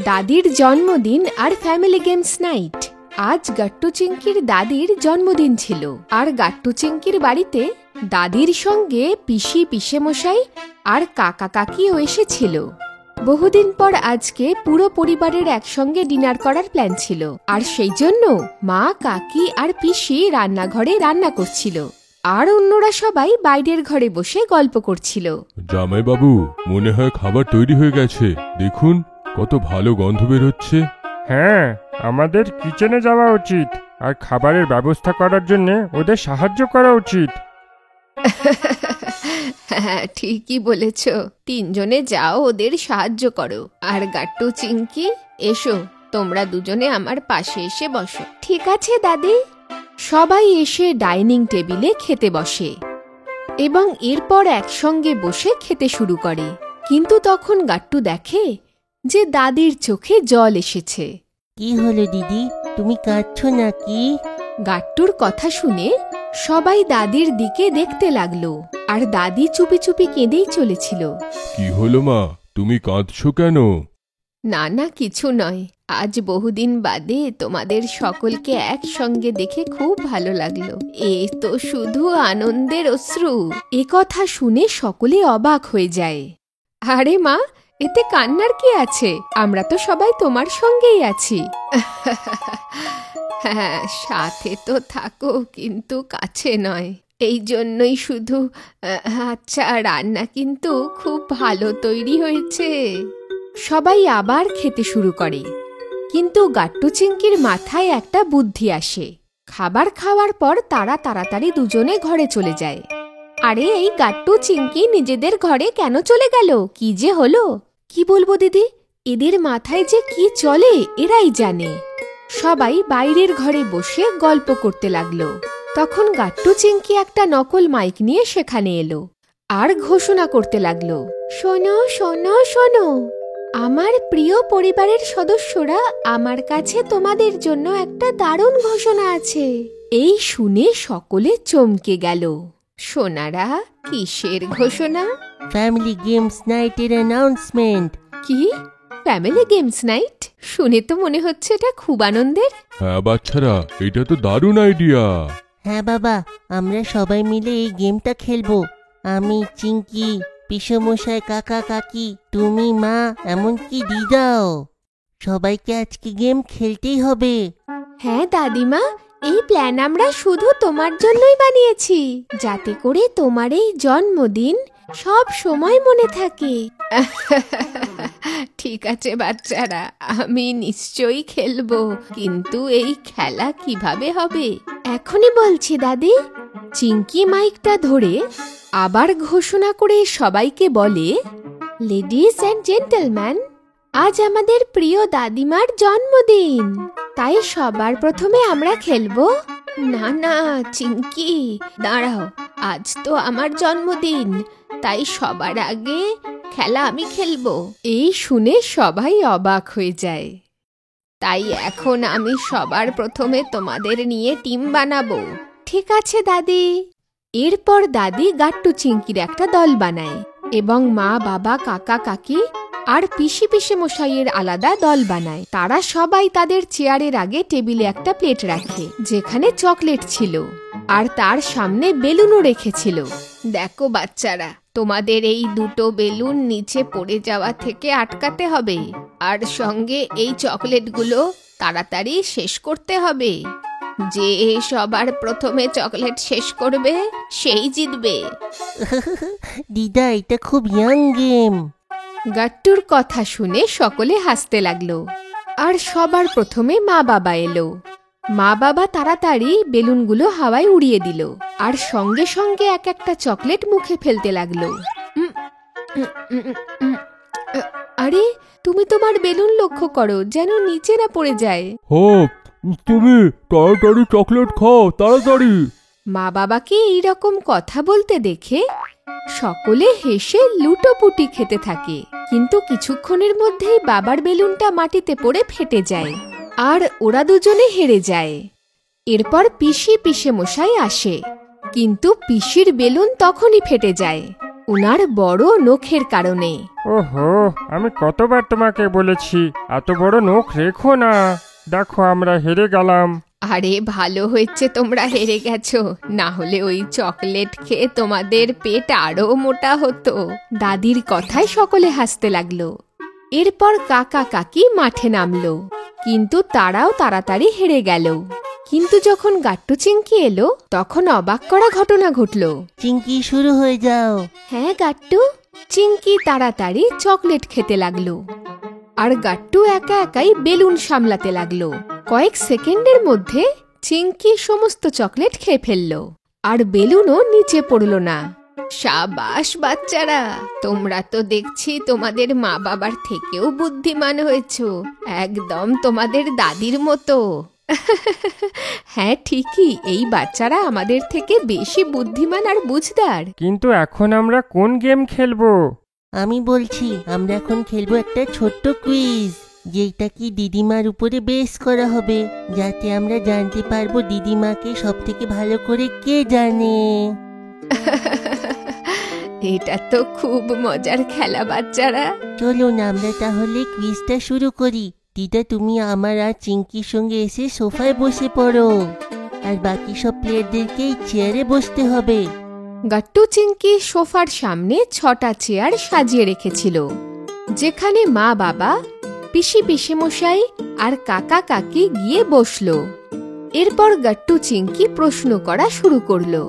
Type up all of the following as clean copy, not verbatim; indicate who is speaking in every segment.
Speaker 1: দাদির জন্মদিন আর family games night. আজ গাট্টু চিংকির দাদির জন্মদিন ছিল, আর গাট্টু চিংকির বাড়িতে দাদির সঙ্গে পিসি পিসেমশাই আর কাকা কাকিও এসেছিল। বহুদিন পর আজকে পুরো পরিবারের একসঙ্গে ডিনার করার প্ল্যান ছিল, আর সেই জন্য মা, কাকি আর পিসি রান্নাঘরে রান্না করছিল, আর অন্যরা সবাই বাইরের ঘরে বসে গল্প করছিল।
Speaker 2: জামাই বাবু, মনে হয় খাবার তৈরি হয়ে গেছে। দেখুন কত ভালো গন্ধ বের হচ্ছে।
Speaker 3: হ্যাঁ, আমাদের কিচেনে যাওয়া উচিত আর খাবারের ব্যবস্থা করার জন্য ওদের সাহায্য করা উচিত।
Speaker 1: হ্যাঁ, ঠিকই বলেছ। তিনজনে যাও, ওদের সাহায্য করো। আর গাট্টু চিংকি, এসো, তোমরা দুজনে আমার পাশে এসে বসো। ঠিক আছে দাদি। সবাই এসে ডাইনিং টেবিলে খেতে বসে এবং এরপর একসঙ্গে বসে খেতে শুরু করে। কিন্তু তখন গাট্টু দেখে যে দাদির চোখে জল এসেছে।
Speaker 4: কি হলো দিদি, তুমি কাঁদছো নাকি?
Speaker 1: গাট্টুর কথা শুনে সবাই দাদির দিকে দেখতে লাগলো, আর দাদি চুপি চুপি কেঁদেই চলেছিল।
Speaker 2: কি হলো মা, তুমি কাঁদছো কেন?
Speaker 1: না না, কিছু নয়। আজ বহুদিন বাদে তোমাদের সকলকে একসঙ্গে দেখে খুব ভালো লাগলো। এ তো শুধু আনন্দের অশ্রু। এ কথা শুনে সকলে অবাক হয়ে যায়। আরে মা, এতে কান্নার কি আছে? আমরা তো সবাই তোমার সঙ্গেই আছি। হ্যাঁ, সাথে তো থাকো, কিন্তু কাছে নয়। এই জন্যই শুধু। আচ্ছা, রান্না কিন্তু খুব ভালো তৈরি হয়েছে। সবাই আবার খেতে শুরু করে, কিন্তু গাট্টু চিংকির মাথায় একটা বুদ্ধি আসে। খাবার খাওয়ার পর তারা তাড়াতাড়ি দুজনে ঘরে চলে যায়। আরে, এই গাট্টু চিংকি নিজেদের ঘরে কেন চলে গেল? কি যে হলো? কি বলবো দিদি, এদের মাথায় যে কি চলে এরাই জানে। সবাই বাইরের ঘরে বসে গল্প করতে লাগলো। তখন গাট্টু চিংকি একটা নকল মাইক নিয়ে সেখানে এলো আর ঘোষণা করতে লাগলো, শোনো শোনো শোনো, আমার প্রিয় পরিবারের সদস্যরা, আমার কাছে তোমাদের জন্য একটা দারুণ ঘোষণা আছে। এই শুনে সকলে চমকে গেল। সোনারা, কিসের ঘোষণা?
Speaker 4: ফ্যামিলি গেমস নাইটের অ্যানাউন্সমেন্ট।
Speaker 1: কি? Family games night? শুনে তো মনে হচ্ছে এটা খুব আনন্দের।
Speaker 2: হ্যাঁ বাচ্চারা, এটা তো দারুণ আইডিয়া।
Speaker 4: হ্যাঁ বাবা, আমরা সবাই মিলে এই গেমটা খেলবো। আমি, চিংকি, পিসমশাই, কাকা কাকি, তুমি, মা, এমনকি দিদাও। সবাইকে আজকে গেম খেলতেই হবে।
Speaker 1: হ্যাঁ দাদিমা, এই প্ল্যান আমরা শুধু তোমার জন্যই বানিয়েছি, যাতে করে তোমার এই জন্মদিন সব সময় মনে থাকে। ঠিক আছে বাচ্চারা, আমি নিশ্চয়ই খেলবো, কিন্তু এই খেলা কিভাবে হবে? এখনই বলছি দাদি। চিংকি মাইকটা ধরে আবার ঘোষণা করে সবাইকে বলে, লেডিস অ্যান্ড জেন্টলম্যান, আজ আমাদের প্রিয় দাদিমার জন্মদিন, তাই সবার প্রথমে আমরা খেলবো। না না চিংকি, দাঁড়াও, আজ তো আমার জন্মদিন, তাই সবার আগে খেলা আমি খেলবো। এই শুনে সবাই অবাক হয়ে যায়। তাই এখন আমি সবার প্রথমে তোমাদের নিয়ে টিম বানাবো। ঠিক আছে দাদি। এরপর দাদি গাট্টু চিংকির একটা দল বানায় এবং মা, বাবা, কাকা কাকি আর পিসি পিসেমশাইয়ের আলাদা দল বানায়। তারা সবাই তাদের চেয়ারের আগে টেবিলে একটা প্লেট রাখে, যেখানে চকলেট ছিল, আর তার সামনে বেলুনও রেখেছিল। দেখো বাচ্চারা, তোমাদের এই দুটো বেলুন নিচে পড়ে যাওয়া থেকে আটকাতে হবে, আর সঙ্গে এই চকলেটগুলো তাড়াতাড়ি শেষ করতে হবে। যে সবার প্রথমে চকলেট শেষ করবে সেই জিতবে।
Speaker 4: দিদা, এটা খুব ইয়াং গেম।
Speaker 1: গাট্টুর কথা শুনে সকলে হাসতে লাগলো, আর সবার প্রথমে মা বাবা এলো। মা বাবা তাড়াতাড়ি বেলুনগুলো হাওয়ায় উড়িয়ে দিল, আর সঙ্গে সঙ্গে এক একটা চকলেট মুখে ফেলতে লাগলো। আরে, তুমি তোমার বেলুন লক্ষ্য করো যেন নিচে না পড়ে যায়।
Speaker 2: হোপ, তুমি তাড়াতাড়ি চকলেট খাও, তাড়াতাড়ি।
Speaker 1: মা বাবাকে এইরকম কথা বলতে দেখে সকলে হেসে লুটোপুটি খেতে থাকে, কিন্তু কিছুক্ষণের মধ্যেই বাবার বেলুনটা মাটিতে পড়ে ফেটে যায়, আর ওরা দুজনে হেরে যায়। এরপর পিসি পিসেমশাই আসে, কিন্তু পিসির বেলুন তখনই ফেটে যায়, ওনার বড় নখের কারণে।
Speaker 3: ওহো, আমি কতবার তোমাকে বলেছি এত বড় নখ রেখো না। দেখো আমরা হেরে গেলাম।
Speaker 1: আরে ভালো হয়েছে তোমরা হেরে গেছো, না হলে ওই চকলেট খেয়ে তোমাদের পেট আরো মোটা হতো। দাদির কথায় সকলে হাসতে লাগলো। এরপর কাকা কাকি মাঠে নামলো, কিন্তু তারাও তাড়াতাড়ি হেরে গেল। কিন্তু যখন গাট্টু চিংকি এলো তখন অবাক করা ঘটনা ঘটলো।
Speaker 4: চিংকি, শুরু হয়ে যাও।
Speaker 1: হ্যাঁ গাট্টু। চিংকি তাড়াতাড়ি চকলেট খেতে লাগলো, আর গাট্টু একা একাই বেলুন সামলাতে লাগলো। কয়েক সেকেন্ডের মধ্যে চিংকি সমস্ত চকলেট খেয়ে ফেললো, আর বেলুনও নিচে পড়লো না। সাবাস বাচ্চারা, তোমরা তো দেখছি তোমাদের মা বাবার থেকেও বুদ্ধিমান হয়েছো, একদম তোমাদের দাদির মতো। হ্যাঁ ঠিকই, এই বাচ্চারা আমাদের থেকে বেশি বুদ্ধিমান আর বুঝদার।
Speaker 3: কিন্তু এখন আমরা কোন গেম খেলবো?
Speaker 4: আমি বলছি, আমরা এখন খেলবো একটা ছোট্ট কুইজ, যেটা কি দিদিমার উপরে বেস করা হবে, যাতে আমরা জানতে পারবো দিদিমাকে সব থেকে ভালো করে কে জানে।
Speaker 1: এটা তো খুব মজার খেলা বাচ্চারা।
Speaker 4: চলুন আমরা তাহলে কুইজটা শুরু করি। দিদা, তুমি আমার আর চিংকির সঙ্গে এসে সোফায় বসে পড়ো, আর বাকি সব প্লেয়ারদেরকে চেয়ারে বসতে হবে।
Speaker 1: গাট্টু চিংকি সোফার সামনে 6টা চেয়ার সাজিয়ে রেখেছিল, যেখানে মা বাবা, পিসি পিসেমশাই আর কাকা কাকি গিয়ে বসলো। এরপর গাট্টু চিংকি প্রশ্ন করা শুরু করলো।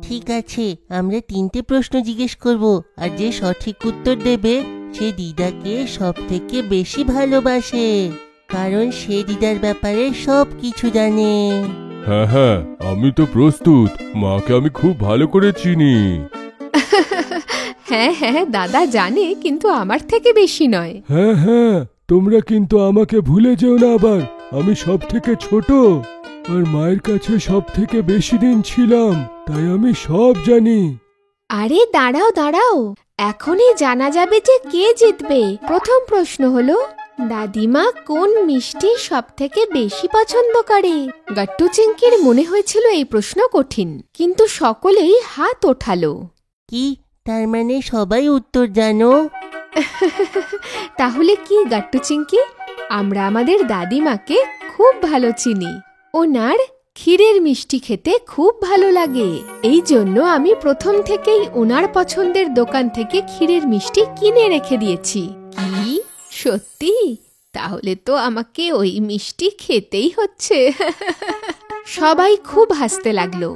Speaker 4: ঠিক আছে, আমরা 3টে প্রশ্ন জিজ্ঞেস করব, আর যে সঠিক উত্তর দেবে সে দিদাকে সব থেকে বেশি ভালোবাসে, কারণ সে দিদার ব্যাপারে সব কিছু জানে।
Speaker 2: হ্যাঁ হ্যাঁ, আমি তো প্রস্তুত, মাকে আমি খুব ভালো করে চিনি।
Speaker 1: হ্যাঁ হ্যাঁ, দাদা জানে, কিন্তু আমার থেকে বেশি নয়।
Speaker 2: হ্যাঁ হ্যাঁ, তোমরা কিন্তু আমাকে ভুলে যেও না আবার, আমি সব থেকে ছোট আর মায়ের কাছে সব থেকে বেশি দিন ছিলাম, তাই আমি সব জানি।
Speaker 1: আরে দাঁড়াও দাঁড়াও, এখনই জানা যাবে যে কে জিতবে। প্রথম প্রশ্ন হলো, দাদিমা কোন মিষ্টি সব থেকে বেশি পছন্দ করে? গাট্টু চিংকির মনে হয়েছিল এই প্রশ্ন কঠিন, কিন্তু সকলেই হাত ওঠালো।
Speaker 4: কি, তার মানে সবাই উত্তর জানো?
Speaker 1: তাহলে কি গাট্টু চিংকি, আমরা আমাদের দাদিমাকে খুব ভালো চিনি। ওনার ক্ষীরের মিষ্টি খেতে খুব ভালো লাগে, এই জন্য আমি প্রথম থেকেই ওনার পছন্দের দোকান থেকে ক্ষীরের মিষ্টি কিনে রেখে দিয়েছি। কি সত্যি? তাহলে তো আমাকে ওই মিষ্টি খেতেই হচ্ছে। সবাই খুব হাসতে লাগলো।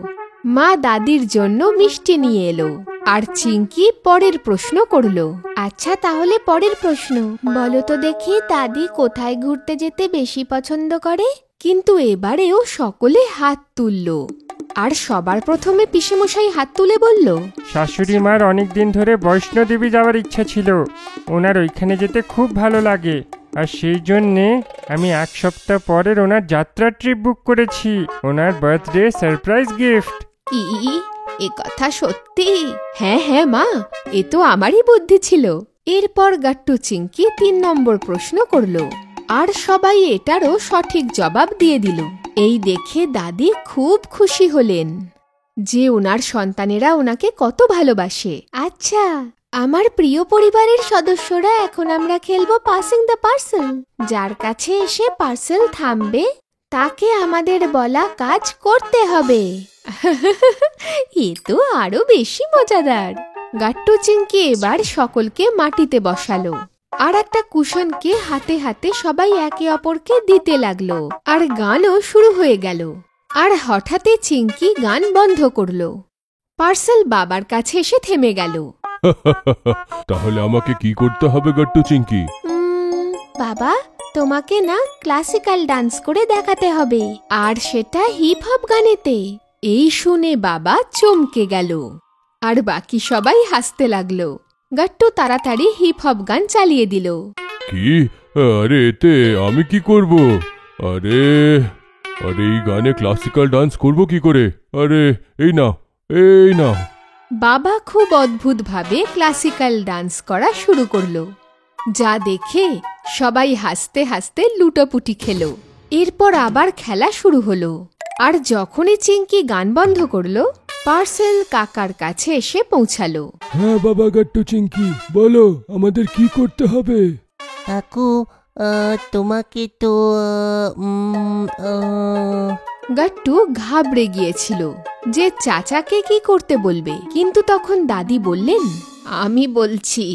Speaker 1: মা দাদির জন্য মিষ্টি নিয়ে এলো, আর চিংকি পরের প্রশ্ন করলো। আচ্ছা তাহলে পরের প্রশ্ন, বলো তো দেখি দাদি কোথায় ঘুরতে যেতে বেশি পছন্দ করে? কিন্তু এবারেও সকলে হাত তুললো, আর সবার প্রথমে পিসেমশাই হাত তুলে বলল,
Speaker 3: শাশুড়ি মার অনেকদিন ধরে বৈষ্ণোদেবী যাওয়ার ইচ্ছা ছিল, ওনার ওইখানে যেতে খুব ভালো লাগে, আর সেই জন্যে আমি 1 সপ্তাহ পরের ওনার যাত্রা ট্রিপ বুক করেছি, ওনার বার্থডে সারপ্রাইজ গিফট।
Speaker 1: কি, এ কথা সত্যি? হ্যাঁ হ্যাঁ মা, এ তো আমারই বুদ্ধি ছিল। এরপর গাট্টু চিংকি 3 নম্বর প্রশ্ন করলো, আর সবাই এটারও সঠিক জবাব দিয়ে দিল। এই দেখে দাদি খুব খুশি হলেন যে ওনার সন্তানেরা ওনাকে কত ভালোবাসে। আচ্ছা, আমার প্রিয় পরিবারের সদস্যরা, এখন আমরা খেলবো পাসিং দ্য পার্সেল। যার কাছে এসে পার্সেল থামবে তাকে আমাদের বলা কাজ করতে হবে। এ তো আরো বেশি মজাদার। গাট্টু চিংকি এবার সকলকে মাটিতে বসালো, আর একটা কুশনকে হাতে হাতে সবাই একে অপরকে দিতে লাগলো, আর গানও শুরু হয়ে গেল। আর হঠাৎই চিংকি গান বন্ধ করলো। পার্সেল বাবার কাছে এসে থেমে গেল।
Speaker 2: তাহলে আমাকে কি করতে হবে গাট্টু চিংকি?
Speaker 1: বাবা, তোমাকে না ক্লাসিক্যাল ডান্স করে দেখাতে হবে, আর সেটা হিপ হপ গানেতে। এই শুনে বাবা চমকে গেল, আর বাকি সবাই হাসতে লাগলো। গাট্টু তাড়াতাড়ি হিপ হপ গান চালিয়ে দিল।
Speaker 2: কি? আরে এতে আমি কি করব? আরে আরে এই গানে ক্লাসিক্যাল ডান্স করব কি করে? আরে এই নাও, এই নাও।
Speaker 1: বাবা খুব অদ্ভুতভাবে ক্লাসিক্যাল ডান্স করা শুরু করলো, যা দেখে সবাই হাসতে হাসতে লুটোপুটি খেলো। এরপর আবার খেলা শুরু হলো, আর যখনই চিংকি গান বন্ধ করলো পার্সেল কাকার কাছে এসে পৌঁছালো।
Speaker 2: হ্যাঁ বাবা গাট্টু চিংকি, বলো আমাদের কি করতে হবে?
Speaker 4: কাকু, তোমাকে তো
Speaker 1: গাট্টু ঘাবড়ে গিয়েছিল যে চাচাকে কি করতে বলবে, কিন্তু তখন দাদি বললেন, আমি বলছি,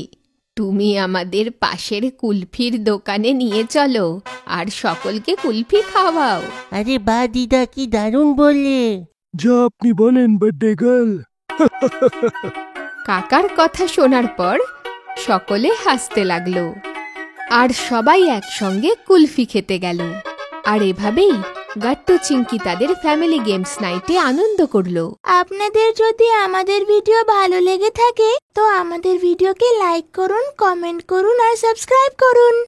Speaker 1: তুমি আমাদের পাশের কুলফির দোকানে নিয়ে চলো আর সকলকে কুলফি খাওয়াও।
Speaker 4: আরে বা দিদা, কি দারুণ বললে।
Speaker 2: যা আপনি বলেন বার্থডে গার্ল।
Speaker 1: কাকার কথা শোনার পর সকলে হাসতে লাগলো আর সবাই একসঙ্গে কুলফি খেতে গেল। আর এভাবেই গাট্টু চিংকি তাদের ফ্যামিলি গেমস নাইটে আনন্দ করলো।
Speaker 5: আপনাদের যদি আমাদের ভিডিও ভালো লেগে থাকে তো আমাদের ভিডিওকে লাইক করুন, কমেন্ট করুন আর সাবস্ক্রাইব করুন।